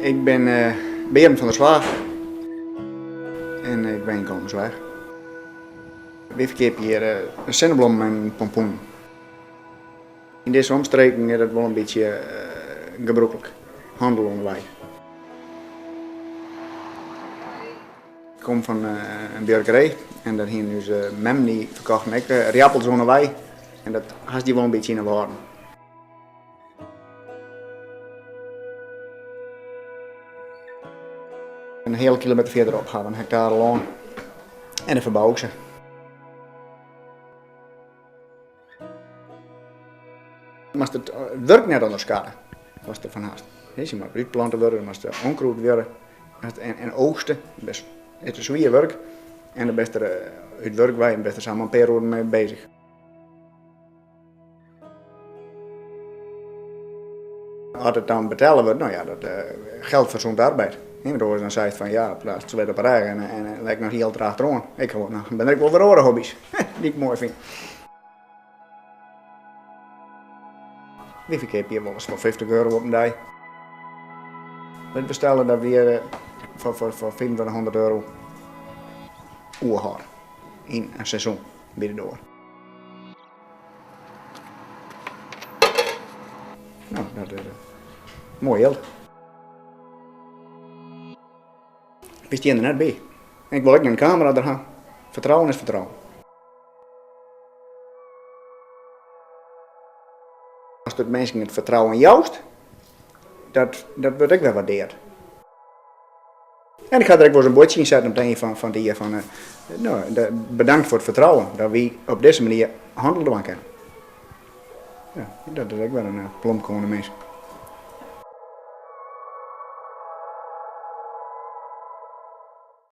Ik ben Berend van der Zwaag en ik ben komen Zwaag. We verkeerd hier een senneblom en pompoen. In deze omstreken is het wel een beetje gebruikelijk. Handel onderweg. Ik kom van een burgerij en daar hier dus mem die verkocht ik riappels onderweg en dat has die wel een beetje in de waarde. Een hele kilometer verderop gaan we een hectare lang en dan verbouw ik ze. Maar het werkt net anders elkaar, was er van haast. Je moet uitplanten worden, je moet onkruid worden en oogsten. Dus het is zwaar werk en de beste uit werk wij en beste samen een paar uur mee bezig. Als het dan betalen wordt, nou ja, dat geldt voor zo'n arbeid. Waardoor dan zei van ja, plaats twee op rij en lijkt nog heel traag eraan. Ik ben er wel voor andere hobby's die ik mooi vind. Wie verkeert hier wel eens voor 50 euro op een dag. We bestellen dat weer voor 2500 euro oerhaar in een seizoen binnendoor. Nou, dat is mooi geld. Wist je er net bij. Ik wil ook een camera er gaan. Vertrouwen is vertrouwen. Als het mensen het vertrouwen in jouwst, dat wordt ook wel waardeerd. En ik ga er ook wel eens een bordje in zetten op een van die bedankt voor het vertrouwen dat we op deze manier handelen kunnen. Ja, dat is ook wel een plomkomen mens.